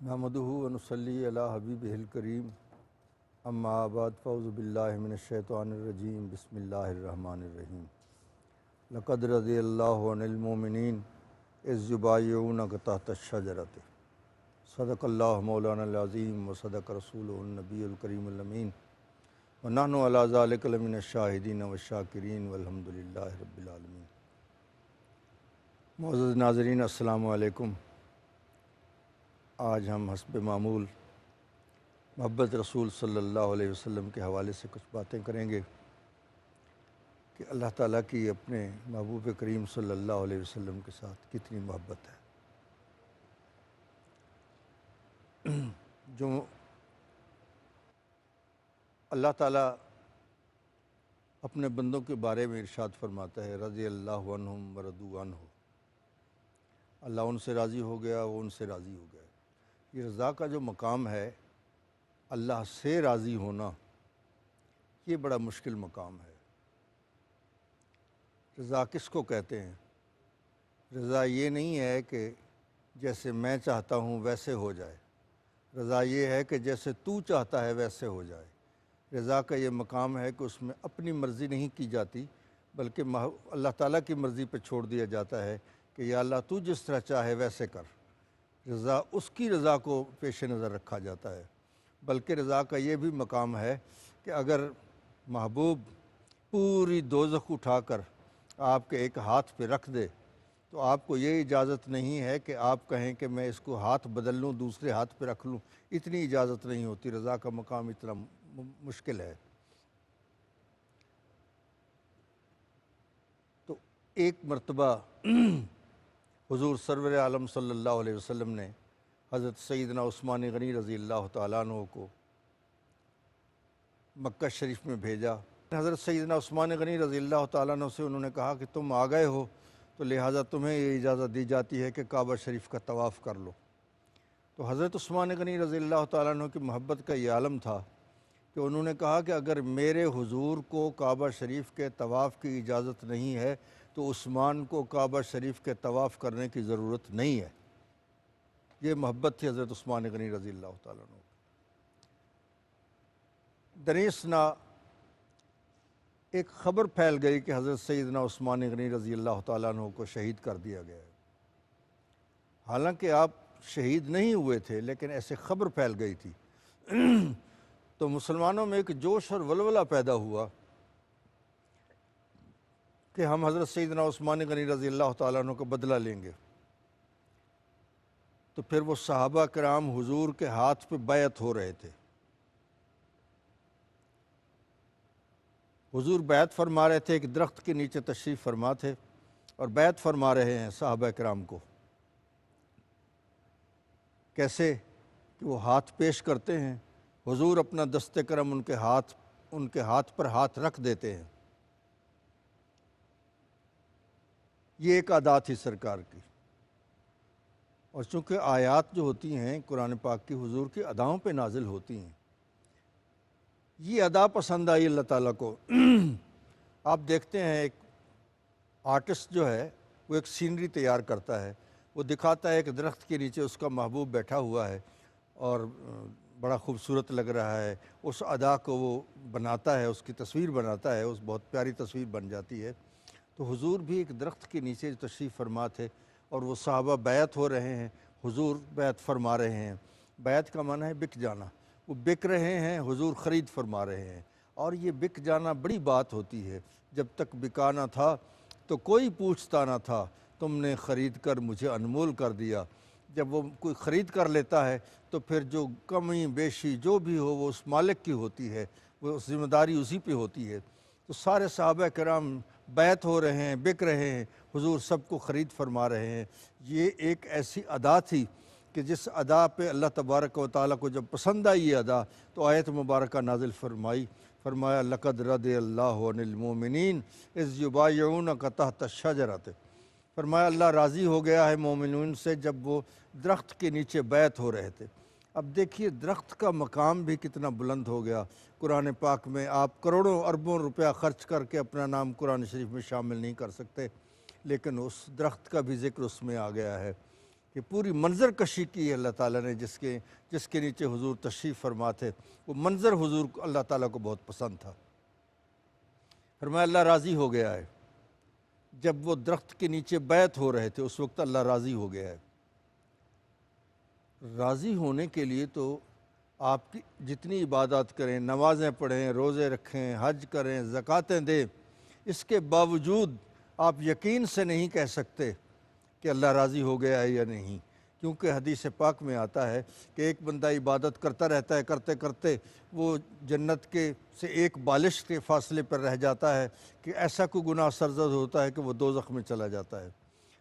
نحمدہ و نصلی علی حبیبہ الکریم اما بعد فاعوذ باللہ من الشیطان الرجیم بسم اللہ الرحمن الرحیم لقد رضی اللہ عن المؤمنین اذ یبایعونک تحت الشجرۃ صدق اللہ مولانا العظیم و صدق رسولہ النبی الکریم الامین ونحن علی ذلک لمن الشاہدین والشاکرین والحمد للہ رب العالمین۔ معزز ناظرین السلام علیکم۔ آج ہم حسب معمول محبت رسول صلی اللہ علیہ وسلم کے حوالے سے کچھ باتیں کریں گے کہ اللہ تعالیٰ کی اپنے محبوب کریم صلی اللہ علیہ وسلم کے ساتھ کتنی محبت ہے۔ جو اللہ تعالیٰ اپنے بندوں کے بارے میں ارشاد فرماتا ہے رضی اللہ عنہم ورضوا عنہ، اللہ ان سے راضی ہو گیا، وہ ان سے راضی ہو گیا۔ یہ رضا کا جو مقام ہے، اللہ سے راضی ہونا، یہ بڑا مشکل مقام ہے۔ رضا کس کو کہتے ہیں؟ رضا یہ نہیں ہے کہ جیسے میں چاہتا ہوں ویسے ہو جائے، رضا یہ ہے کہ جیسے تو چاہتا ہے ویسے ہو جائے۔ رضا کا یہ مقام ہے کہ اس میں اپنی مرضی نہیں کی جاتی، بلکہ اللہ تعالیٰ کی مرضی پہ چھوڑ دیا جاتا ہے کہ یا اللہ تو جس طرح چاہے ویسے کر۔ رضا اس کی رضا کو پیش نظر رکھا جاتا ہے۔ بلکہ رضا کا یہ بھی مقام ہے کہ اگر محبوب پوری دوزخ اٹھا کر آپ کے ایک ہاتھ پہ رکھ دے تو آپ کو یہ اجازت نہیں ہے کہ آپ کہیں کہ میں اس کو ہاتھ بدل لوں، دوسرے ہاتھ پہ رکھ لوں، اتنی اجازت نہیں ہوتی۔ رضا کا مقام اتنا مشکل ہے۔ تو ایک مرتبہ حضور سرور عالم صلی اللہ علیہ وسلم نے حضرت سیدنا عثمان غنی رضی اللہ تعالیٰ عنہ کو مکہ شریف میں بھیجا۔ حضرت سیدنا عثمان غنی رضی اللہ تعالیٰ عنہ سے انہوں نے کہا کہ تم آ گئے ہو تو لہٰذا تمہیں یہ اجازت دی جاتی ہے کہ کعبہ شریف کا طواف کر لو۔ تو حضرت عثمان غنی رضی اللہ تعالیٰ عنہ کی محبت کا یہ عالم تھا کہ انہوں نے کہا کہ اگر میرے حضور کو کعبہ شریف کے طواف کی اجازت نہیں ہے تو عثمان کو کعبہ شریف کے طواف کرنے کی ضرورت نہیں ہے۔ یہ محبت تھی حضرت عثمان غنی رضی اللہ تعالیٰ عنہ۔ دنیسنا ایک خبر پھیل گئی کہ حضرت سیدنا عثمان غنی رضی اللہ تعالیٰ عنہ کو شہید کر دیا گیا ہے۔ حالانکہ آپ شہید نہیں ہوئے تھے، لیکن ایسے خبر پھیل گئی تھی تو مسلمانوں میں ایک جوش اور ولولہ پیدا ہوا کہ ہم حضرت سیدنا عثمان غنی رضی اللہ تعالیٰ عنہ کا بدلہ لیں گے۔ تو پھر وہ صحابہ کرام حضور کے ہاتھ پہ بیعت ہو رہے تھے۔ حضور بیعت فرما رہے تھے، ایک درخت کے نیچے تشریف فرما تھے اور بیعت فرما رہے ہیں صحابہ کرام کو۔ کیسے کہ وہ ہاتھ پیش کرتے ہیں، حضور اپنا دست کرم ان کے ہاتھ پر ہاتھ رکھ دیتے ہیں۔ یہ ایک ادا تھی سرکار کی، اور چونکہ آیات جو ہوتی ہیں قرآن پاک کی حضور کی اداؤں پہ نازل ہوتی ہیں، یہ ادا پسند آئی اللہ تعالیٰ کو۔ آپ دیکھتے ہیں ایک آرٹسٹ جو ہے وہ ایک سینری تیار کرتا ہے، وہ دکھاتا ہے ایک درخت کے نیچے اس کا محبوب بیٹھا ہوا ہے اور بڑا خوبصورت لگ رہا ہے، اس ادا کو وہ بناتا ہے، اس کی تصویر بناتا ہے، اس بہت پیاری تصویر بن جاتی ہے۔ تو حضور بھی ایک درخت کے نیچے تشریف فرما تھے اور وہ صحابہ بیعت ہو رہے ہیں، حضور بیعت فرما رہے ہیں۔ بیعت کا معنی ہے بک جانا، وہ بک رہے ہیں، حضور خرید فرما رہے ہیں۔ اور یہ بک جانا بڑی بات ہوتی ہے۔ جب تک بکانا تھا تو کوئی پوچھتا نہ تھا، تم نے خرید کر مجھے انمول کر دیا۔ جب وہ کوئی خرید کر لیتا ہے تو پھر جو کمی بیشی جو بھی ہو وہ اس مالک کی ہوتی ہے، وہ ذمہ داری اسی پہ ہوتی ہے۔ تو سارے صحابہ کرام بیعت ہو رہے ہیں، بک رہے ہیں، حضور سب کو خرید فرما رہے ہیں۔ یہ ایک ایسی ادا تھی کہ جس ادا پہ اللہ تبارک و تعالیٰ کو جب پسند آئی یہ ادا تو آیت مبارکہ نازل فرمایا لقد رضی اللہ عن المؤمنین اذ یبایعونک تحت الشجرۃ۔ فرمایا اللہ راضی ہو گیا ہے مومنین سے جب وہ درخت کے نیچے بیعت ہو رہے تھے۔ اب دیکھیے درخت کا مقام بھی کتنا بلند ہو گیا۔ قرآن پاک میں آپ کروڑوں اربوں روپیہ خرچ کر کے اپنا نام قرآن شریف میں شامل نہیں کر سکتے، لیکن اس درخت کا بھی ذکر اس میں آ گیا ہے کہ پوری منظر کشی کی ہے اللہ تعالیٰ نے، جس کے نیچے حضور تشریف فرما تھے، وہ منظر حضور کو اللہ تعالیٰ کو بہت پسند تھا۔ فرمایا اللہ راضی ہو گیا ہے۔ جب وہ درخت کے نیچے بیعت ہو رہے تھے اس وقت اللہ راضی ہو گیا ہے۔ راضی ہونے کے لیے تو آپ کی جتنی عبادات کریں، نمازیں پڑھیں، روزے رکھیں، حج کریں، زکوٰۃیں دیں، اس کے باوجود آپ یقین سے نہیں کہہ سکتے کہ اللہ راضی ہو گیا ہے یا نہیں، کیونکہ حدیث پاک میں آتا ہے کہ ایک بندہ عبادت کرتا رہتا ہے، کرتے کرتے وہ جنت کے سے ایک بالش کے فاصلے پر رہ جاتا ہے کہ ایسا کوئی گناہ سرزد ہوتا ہے کہ وہ دوزخ میں چلا جاتا ہے،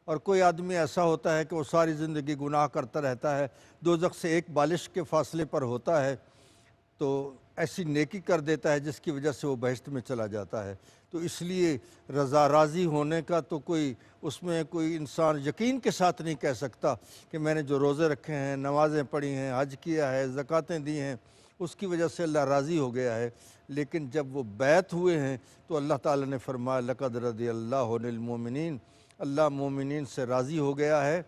اور کوئی آدمی ایسا ہوتا ہے کہ وہ ساری زندگی گناہ کرتا رہتا ہے، دوزخ سے ایک بالش کے فاصلے پر ہوتا ہے، تو ایسی نیکی کر دیتا ہے جس کی وجہ سے وہ بہشت میں چلا جاتا ہے۔ تو اس لیے رضا راضی ہونے کا تو اس میں کوئی انسان یقین کے ساتھ نہیں کہہ سکتا کہ میں نے جو روزے رکھے ہیں، نمازیں پڑھی ہیں، حج کیا ہے، زکوٰۃیں دی ہیں، اس کی وجہ سے اللہ راضی ہو گیا ہے۔ لیکن جب وہ بیعت ہوئے ہیں تو اللہ تعالیٰ نے فرمایا لقد رضی اللہ عن المؤمنین، اللہ مومنین سے راضی ہو گیا ہے۔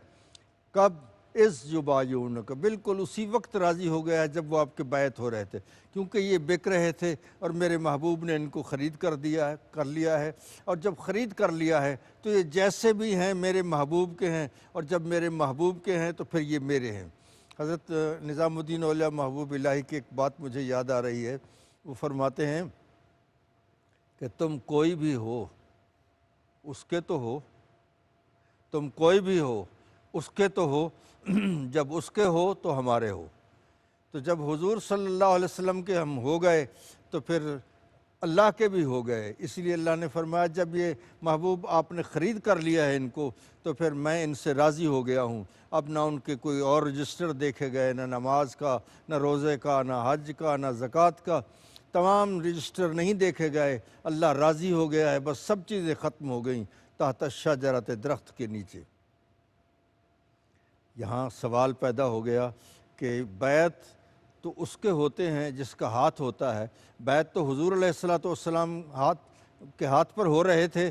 کب؟ اذ یبایعونک، بالکل اسی وقت راضی ہو گیا ہے جب وہ آپ کے بیعت ہو رہے تھے، کیونکہ یہ بک رہے تھے اور میرے محبوب نے ان کو خرید کر لیا ہے، اور جب خرید کر لیا ہے تو یہ جیسے بھی ہیں میرے محبوب کے ہیں، اور جب میرے محبوب کے ہیں تو پھر یہ میرے ہیں۔ حضرت نظام الدین اولیاء محبوب الہی کی ایک بات مجھے یاد آ رہی ہے، وہ فرماتے ہیں کہ تم کوئی بھی ہو اس کے تو ہو، تم کوئی بھی ہو اس کے تو ہو، جب اس کے ہو تو ہمارے ہو۔ تو جب حضور صلی اللہ علیہ وسلم کے ہم ہو گئے تو پھر اللہ کے بھی ہو گئے، اس لیے اللہ نے فرمایا جب یہ محبوب آپ نے خرید کر لیا ہے ان کو تو پھر میں ان سے راضی ہو گیا ہوں۔ اب نہ ان کے کوئی اور رجسٹر دیکھے گئے، نہ نماز کا، نہ روزے کا، نہ حج کا، نہ زکوٰۃ کا، تمام رجسٹر نہیں دیکھے گئے، اللہ راضی ہو گیا ہے، بس سب چیزیں ختم ہو گئیں تحت الشجرۃ، درخت کے نیچے۔ یہاں سوال پیدا ہو گیا کہ بیعت تو اس کے ہوتے ہیں جس کا ہاتھ ہوتا ہے، بیعت تو حضور علیہ السلام کے ہاتھ پر ہو رہے تھے،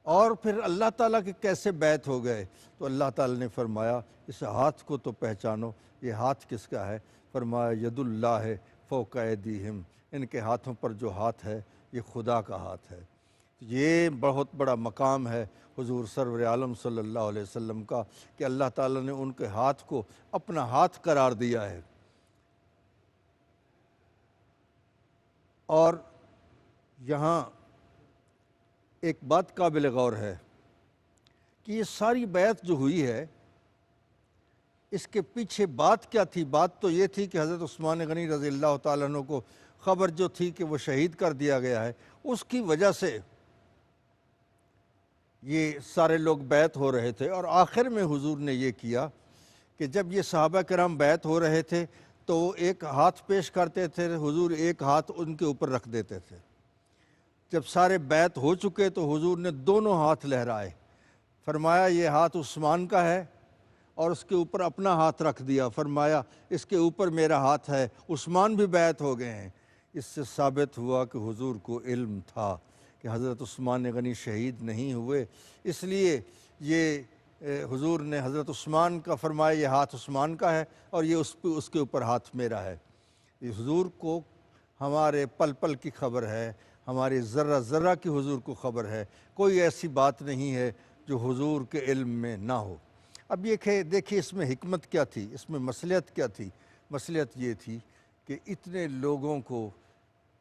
اور پھر اللہ تعالیٰ کے کیسے بیعت ہو گئے؟ تو اللہ تعالیٰ نے فرمایا اس ہاتھ کو تو پہچانو، یہ ہاتھ کس کا ہے؟ فرمایا ید اللہ فوق ایدیہم، ان کے ہاتھوں پر جو ہاتھ ہے یہ خدا کا ہاتھ ہے۔ یہ بہت بڑا مقام ہے حضور سرور عالم صلی اللہ علیہ وسلم کا کہ اللہ تعالیٰ نے ان کے ہاتھ کو اپنا ہاتھ قرار دیا ہے۔ اور یہاں ایک بات قابل غور ہے کہ یہ ساری بیعت جو ہوئی ہے اس کے پیچھے بات کیا تھی؟ بات تو یہ تھی کہ حضرت عثمان غنی رضی اللہ تعالیٰ عنہ کو خبر جو تھی کہ وہ شہید کر دیا گیا ہے، اس کی وجہ سے یہ سارے لوگ بیعت ہو رہے تھے، اور آخر میں حضور نے یہ کیا کہ جب یہ صحابہ کرام بیعت ہو رہے تھے تو وہ ایک ہاتھ پیش کرتے تھے، حضور ایک ہاتھ ان کے اوپر رکھ دیتے تھے۔ جب سارے بیعت ہو چکے تو حضور نے دونوں ہاتھ لہرائے، فرمایا یہ ہاتھ عثمان کا ہے، اور اس کے اوپر اپنا ہاتھ رکھ دیا، فرمایا اس کے اوپر میرا ہاتھ ہے، عثمان بھی بیعت ہو گئے ہیں۔ اس سے ثابت ہوا کہ حضور کو علم تھا کہ حضرت عثمان غنی شہید نہیں ہوئے، اس لیے یہ حضور نے حضرت عثمان کا فرمایا یہ ہاتھ عثمان کا ہے اور یہ اس کے اوپر ہاتھ میرا ہے۔ یہ حضور کو ہمارے پل پل کی خبر ہے، ہماری ذرہ ذرہ کی حضور کو خبر ہے، کوئی ایسی بات نہیں ہے جو حضور کے علم میں نہ ہو۔ اب یہ دیکھیے اس میں حکمت کیا تھی، اس میں مصلحت کیا تھی؟ مصلحت یہ تھی کہ اتنے لوگوں کو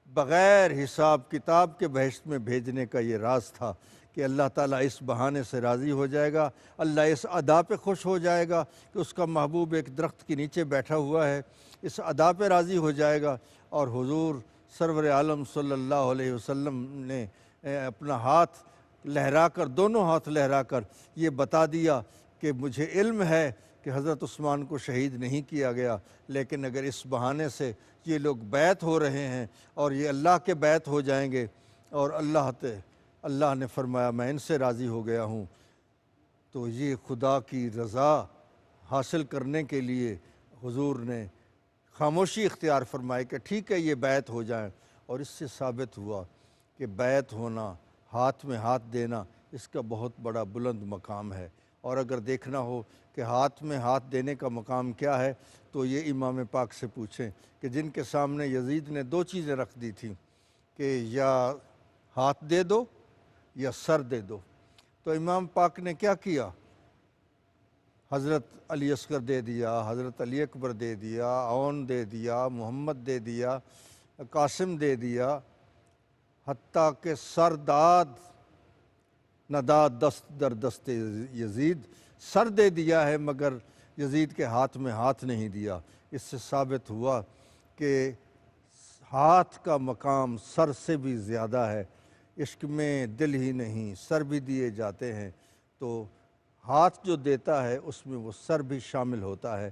بغیر حساب کتاب کے بہشت میں بھیجنے کا یہ راز تھا کہ اللہ تعالیٰ اس بہانے سے راضی ہو جائے گا، اللہ اس ادا پہ خوش ہو جائے گا کہ اس کا محبوب ایک درخت کے نیچے بیٹھا ہوا ہے، اس ادا پہ راضی ہو جائے گا، اور حضور سرور عالم صلی اللہ علیہ وسلم نے اپنا ہاتھ لہرا کر، دونوں ہاتھ لہرا کر یہ بتا دیا کہ مجھے علم ہے کہ حضرت عثمان کو شہید نہیں کیا گیا، لیکن اگر اس بہانے سے یہ لوگ بیعت ہو رہے ہیں اور یہ اللہ کے بیعت ہو جائیں گے، اور اللہ نے فرمایا میں ان سے راضی ہو گیا ہوں، تو یہ خدا کی رضا حاصل کرنے کے لیے حضور نے خاموشی اختیار فرمائی کہ ٹھیک ہے یہ بیعت ہو جائیں، اور اس سے ثابت ہوا کہ بیعت ہونا، ہاتھ میں ہاتھ دینا، اس کا بہت بڑا بلند مقام ہے۔ اور اگر دیکھنا ہو کہ ہاتھ میں ہاتھ دینے کا مقام کیا ہے، تو یہ امام پاک سے پوچھیں کہ جن کے سامنے یزید نے دو چیزیں رکھ دی تھیں کہ یا ہاتھ دے دو یا سر دے دو، تو امام پاک نے کیا کیا؟ حضرت علی اصغر دے دیا، حضرت علی اکبر دے دیا، عون دے دیا، محمد دے دیا، قاسم دے دیا، حتیٰ کہ سر داد نداد دست در دست یزید، سر دے دیا ہے مگر یزید کے ہاتھ میں ہاتھ نہیں دیا۔ اس سے ثابت ہوا کہ ہاتھ کا مقام سر سے بھی زیادہ ہے، عشق میں دل ہی نہیں سر بھی دیے جاتے ہیں، تو ہاتھ جو دیتا ہے اس میں وہ سر بھی شامل ہوتا ہے۔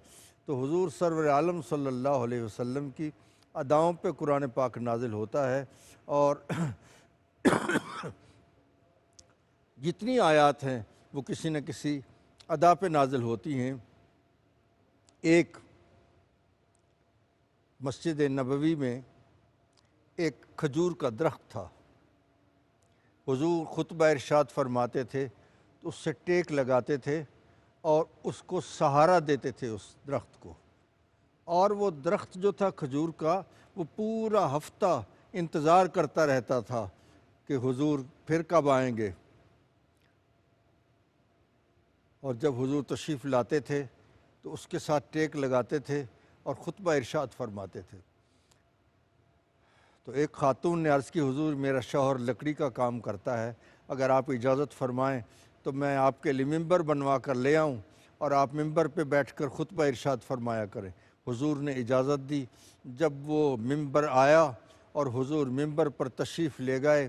تو حضور سرور عالم صلی اللہ علیہ وسلم کی اداؤں پہ قرآن پاک نازل ہوتا ہے، اور جتنی آیات ہیں وہ کسی نہ کسی ادا پہ نازل ہوتی ہیں۔ ایک مسجد نبوی میں ایک کھجور کا درخت تھا، حضور خطبہ ارشاد فرماتے تھے تو اس سے ٹیک لگاتے تھے اور اس کو سہارا دیتے تھے اس درخت کو، اور وہ درخت جو تھا کھجور کا وہ پورا ہفتہ انتظار کرتا رہتا تھا کہ حضور پھر کب آئیں گے، اور جب حضور تشریف لاتے تھے تو اس کے ساتھ ٹیک لگاتے تھے اور خطبہ ارشاد فرماتے تھے۔ تو ایک خاتون نے عرض کی حضور میرا شوہر لکڑی کا کام کرتا ہے، اگر آپ اجازت فرمائیں تو میں آپ کے لیے ممبر بنوا کر لے آؤں اور آپ ممبر پہ بیٹھ کر خطبہ ارشاد فرمایا کریں۔ حضور نے اجازت دی۔ جب وہ ممبر آیا اور حضور ممبر پر تشریف لے گئے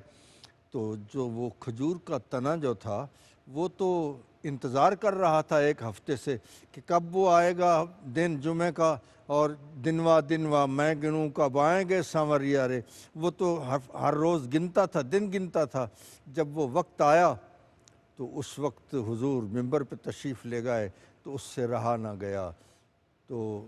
تو جو وہ کھجور کا تنا جو تھا وہ تو انتظار کر رہا تھا ایک ہفتے سے کہ کب وہ آئے گا دن جمعہ کا، اور دنوا میں گنوں کب آئیں گے سانوریا رے، وہ تو ہر روز گنتا تھا، دن گنتا تھا۔ جب وہ وقت آیا تو اس وقت حضور ممبر پہ تشریف لے گئے تو اس سے رہا نہ گیا۔ تو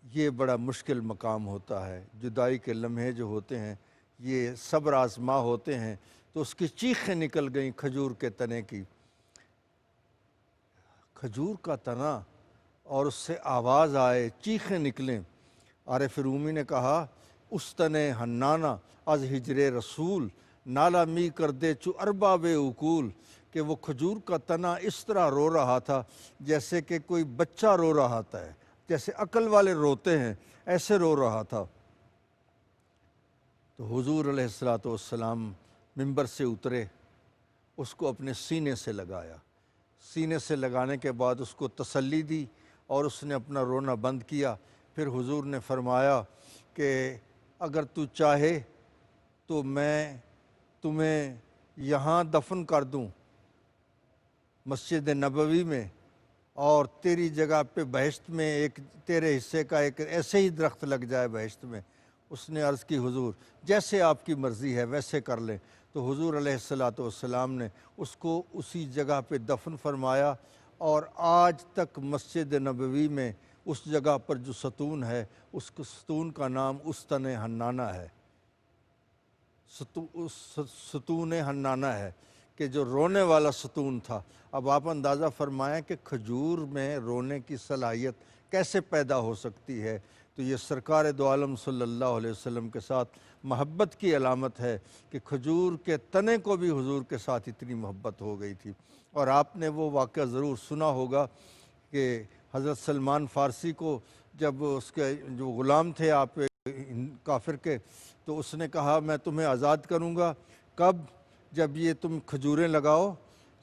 یہ بڑا مشکل مقام ہوتا ہے، جدائی کے لمحے جو ہوتے ہیں یہ صبر آزما ہوتے ہیں، تو اس کی چیخیں نکل گئیں کھجور کے تنے کی، کھجور کا تنا، اور اس سے آواز آئے، چیخیں نکلیں۔ عارف رومی نے کہا اس تنے حنانا از ہجر رسول نالا می کر دے چو ارباب عقول، کہ وہ کھجور کا تنا اس طرح رو رہا تھا جیسے کہ کوئی بچہ رو رہا تھا، جیسے عقل والے روتے ہیں ایسے رو رہا تھا۔ تو حضور علیہ السلام ممبر سے اترے، اس کو اپنے سینے سے لگایا، سینے سے لگانے کے بعد اس کو تسلی دی اور اس نے اپنا رونا بند کیا۔ پھر حضور نے فرمایا کہ اگر تو چاہے تو میں تمہیں یہاں دفن کر دوں مسجد نبوی میں، اور تیری جگہ پہ بہشت میں ایک تیرے حصے کا ایک ایسے ہی درخت لگ جائے بہشت میں۔ اس نے عرض کی حضور جیسے آپ کی مرضی ہے ویسے کر لیں۔ تو حضور علیہ السلام نے اس کو اسی جگہ پہ دفن فرمایا، اور آج تک مسجد نبوی میں اس جگہ پر جو ستون ہے اس ستون کا نام استن حنانہ ہے، ستون حنانہ ہے، کہ جو رونے والا ستون تھا۔ اب آپ اندازہ فرمائیں کہ کھجور میں رونے کی صلاحیت کیسے پیدا ہو سکتی ہے، تو یہ سرکار دو عالم صلی اللہ علیہ وسلم کے ساتھ محبت کی علامت ہے کہ کھجور کے تنے کو بھی حضور کے ساتھ اتنی محبت ہو گئی تھی۔ اور آپ نے وہ واقعہ ضرور سنا ہوگا کہ حضرت سلمان فارسی کو جب اس کے جو غلام تھے آپ کافر کے، تو اس نے کہا میں تمہیں آزاد کروں گا کب؟ جب یہ تم کھجوریں لگاؤ،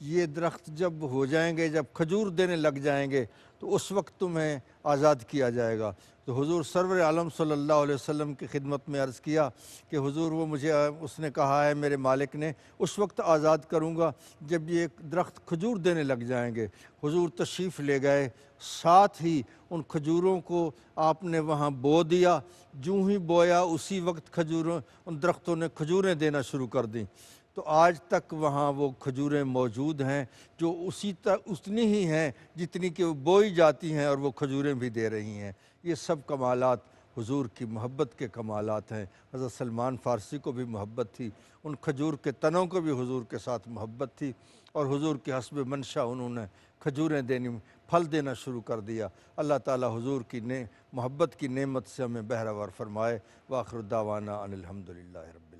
یہ درخت جب ہو جائیں گے، جب کھجور دینے لگ جائیں گے تو اس وقت تمہیں آزاد کیا جائے گا۔ تو حضور سرور عالم صلی اللہ علیہ وسلم کی خدمت میں عرض کیا کہ حضور وہ مجھے اس نے کہا ہے میرے مالک نے اس وقت آزاد کروں گا جب یہ درخت کھجور دینے لگ جائیں گے۔ حضور تشریف لے گئے، ساتھ ہی ان کھجوروں کو آپ نے وہاں بو دیا، جوں ہی بویا اسی وقت ان درختوں نے کھجوریں دینا شروع کر دیں۔ تو آج تک وہاں وہ کھجوریں موجود ہیں جو اتنی ہی ہیں جتنی کہ وہ بوئی جاتی ہیں، اور وہ کھجوریں بھی دے رہی ہیں۔ یہ سب کمالات حضور کی محبت کے کمالات ہیں۔ حضرت سلمان فارسی کو بھی محبت تھی، ان کھجور کے تنوں کو بھی حضور کے ساتھ محبت تھی، اور حضور کے حسب منشا انہوں نے کھجوریں دینی، پھل دینا شروع کر دیا۔ اللہ تعالیٰ حضور کی محبت کی نعمت سے ہمیں بہرہور فرمائے۔ وآخر دعوانا ان الحمدللہ رب العالمین۔